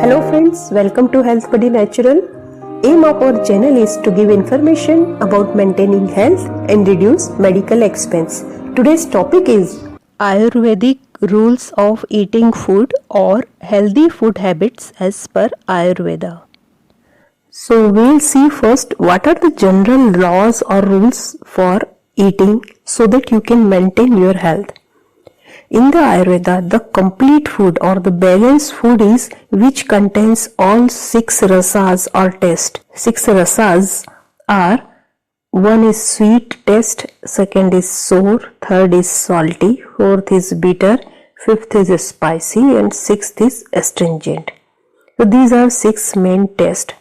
Hello friends, welcome to Health Buddy Natural. Aim of our channel is to give information about maintaining health and reduce medical expense. Today's topic is Ayurvedic rules of eating food or healthy food habits as per Ayurveda. So we'll see first what are the general laws or rules for eating so that you can maintain your health. In the Ayurveda, the complete food or the balanced food is which contains all 6 rasas or taste. 6 rasas are: one is sweet taste, second is sour, third is salty, fourth is bitter, fifth is spicy, and sixth is astringent. So these are 6 main tastes.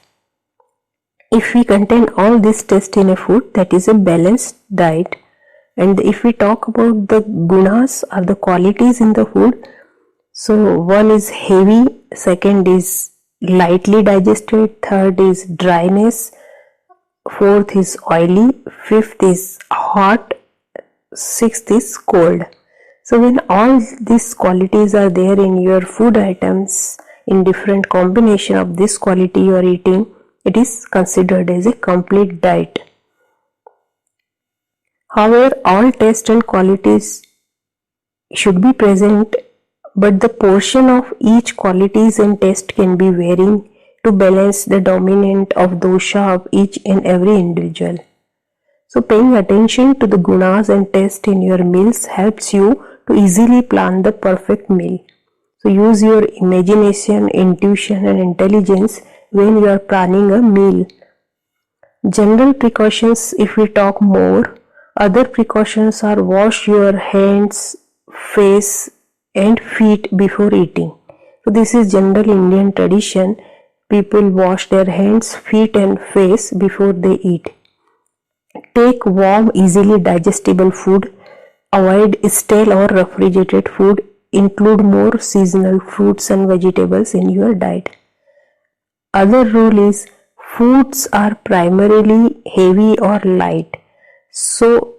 If we contain all these tastes in a food, that is a balanced diet. And if we talk about the gunas or the qualities in the food, so one is heavy, second is lightly digested, third is dryness, fourth is oily, fifth is hot, sixth is cold. So when all these qualities are there in your food items in different combination of this quality you are eating, it is considered as a complete diet. However, all taste and qualities should be present, but the portion of each qualities and taste can be varying to balance the dominant of dosha of each and every individual. So paying attention to the gunas and taste in your meals helps you to easily plan the perfect meal. So use your imagination, intuition and intelligence when you are planning a meal. General precautions, if we talk more, other precautions are: wash your hands, face and feet before eating. So this is general Indian tradition. People wash their hands, feet and face before they eat. Take warm, easily digestible food. Avoid stale or refrigerated food. Include more seasonal fruits and vegetables in your diet. Other rule is foods are primarily heavy or light. So,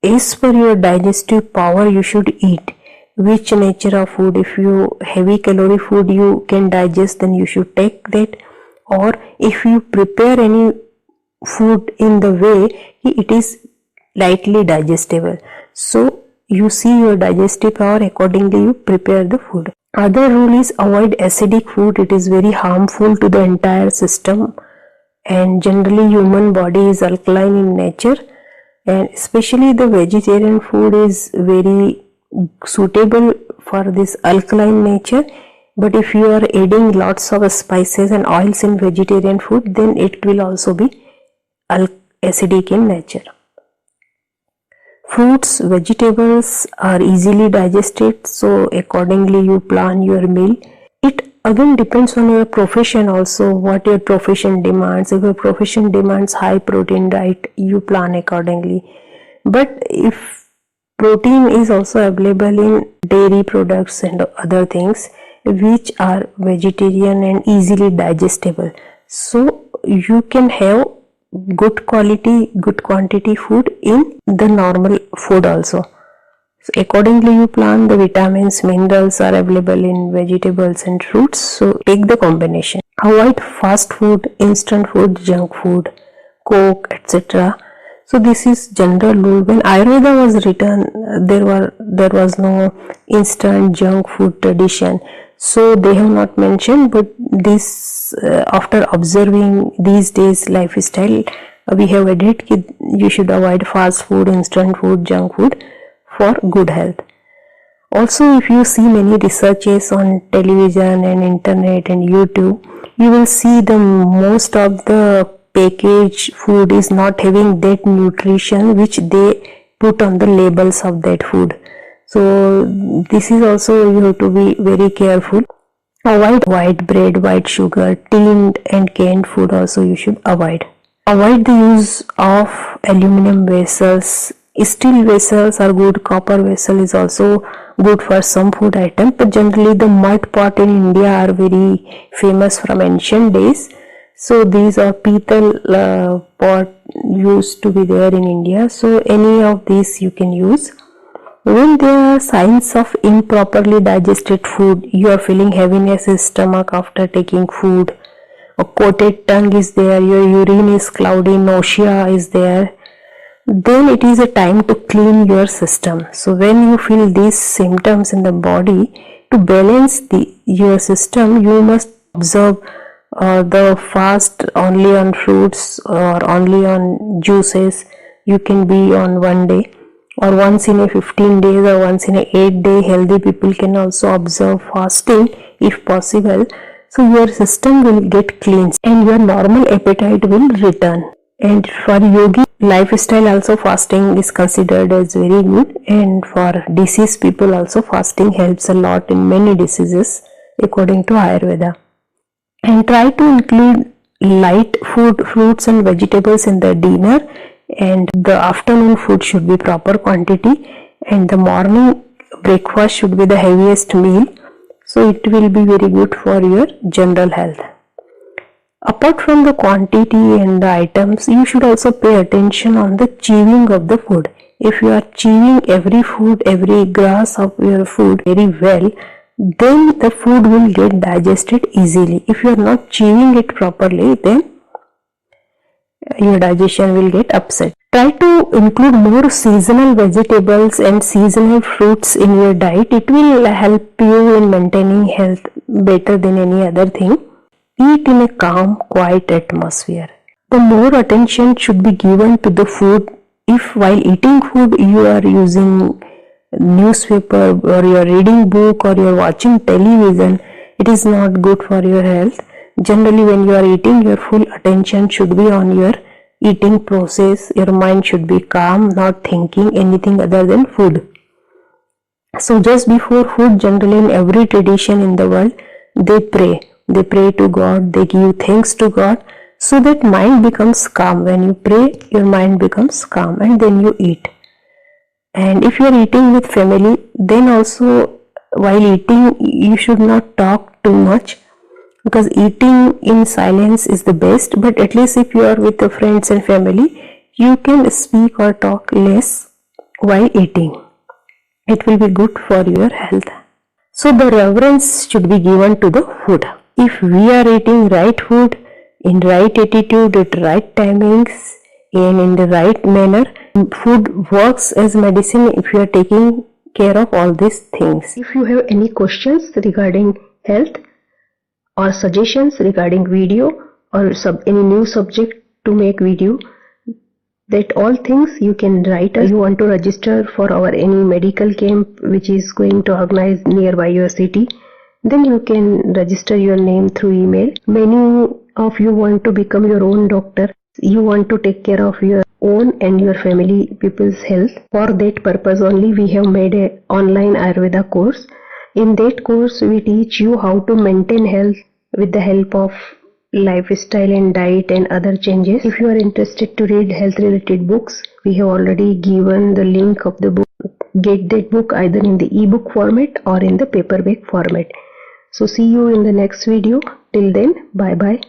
as per your digestive power, you should eat which nature of food. If you heavy calorie food you can digest, then you should take that. Or if you prepare any food in the way it is lightly digestible, so you see your digestive power, accordingly you prepare the food. Other rule is avoid acidic food. It is very harmful to the entire system, and generally human body is alkaline in nature, and especially the vegetarian food is very suitable for this alkaline nature. But if you are adding lots of spices and oils in vegetarian food, then it will also be acidic in nature. Fruits, vegetables are easily digested, so accordingly you plan your meal. It again depends on your profession also, what your profession demands. If your profession demands high protein diet, you plan accordingly. But if protein is also available in dairy products and other things which are vegetarian and easily digestible, so you can have good quality, good quantity food in the normal food also. So accordingly you plan. The vitamins, minerals are available in vegetables and fruits, so take the combination. Avoid fast food, instant food, junk food, coke, etc. So this is general rule. When Ayurveda was written, there was no instant junk food tradition, so they have not mentioned. But this after observing these days lifestyle, we have added that you should avoid fast food, instant food, junk food for good health. Also, if you see many researches on television and internet and YouTube, you will see the most of the packaged food is not having that nutrition which they put on the labels of that food. So this is also, you have to be very careful. Avoid white bread, white sugar, tinned and canned food also you should avoid. Avoid the use of aluminum vessels. Steel vessels are good, copper vessel is also good for some food items, but generally the mud pot in India are very famous from ancient days. So these are pital pot used to be there in India, so any of these you can use. When there are signs of improperly digested food, you are feeling heaviness in stomach after taking food, a coated tongue is there, your urine is cloudy, nausea is there, then it is a time to clean your system. So when you feel these symptoms in the body, to balance your system, you must observe the fast only on fruits or only on juices. You can be on one day, or once in a 15 days, or once in a 8 day. Healthy people can also observe fasting if possible. So your system will get cleansed and your normal appetite will return. And for yogi lifestyle also, fasting is considered as very good, and for diseased people also, fasting helps a lot in many diseases according to Ayurveda. And try to include light food, fruits and vegetables in the dinner, and the afternoon food should be proper quantity, and the morning breakfast should be the heaviest meal, so it will be very good for your general health. Apart from the quantity and the items, you should also pay attention on the chewing of the food. If you are chewing every food, every grass of your food very well, then the food will get digested easily. If you are not chewing it properly, then your digestion will get upset. Try to include more seasonal vegetables and seasonal fruits in your diet. It will help you in maintaining health better than any other thing. Eat in a calm, quiet atmosphere. The more attention should be given to the food. If while eating food you are using newspaper, or you are reading book, or you are watching television, it is not good for your health. Generally, when you are eating, your full attention should be on your eating process. Your mind should be calm, not thinking anything other than food. So just before food, generally in every tradition in the world, they pray. They pray to God, they give thanks to God, so that mind becomes calm. When you pray, your mind becomes calm, and then you eat. And if you are eating with family, then also while eating, you should not talk too much, because eating in silence is the best. But at least if you are with your friends and family, you can speak or talk less while eating. It will be good for your health. So the reverence should be given to the food. If we are eating right food, in right attitude, at right timings, and in the right manner, food works as medicine if you are taking care of all these things. If you have any questions regarding health, or suggestions regarding video, or any new subject to make video, that all things you can write us. You want to register for our any medical camp which is going to organize nearby your city, then you can register your name through email. Many of you want to become your own doctor. You want to take care of your own and your family people's health. For that purpose only, we have made an online Ayurveda course. In that course, we teach you how to maintain health with the help of lifestyle and diet and other changes. If you are interested to read health related books, we have already given the link of the book. Get that book either in the ebook format or in the paperback format. So see you in the next video. Till then, bye bye.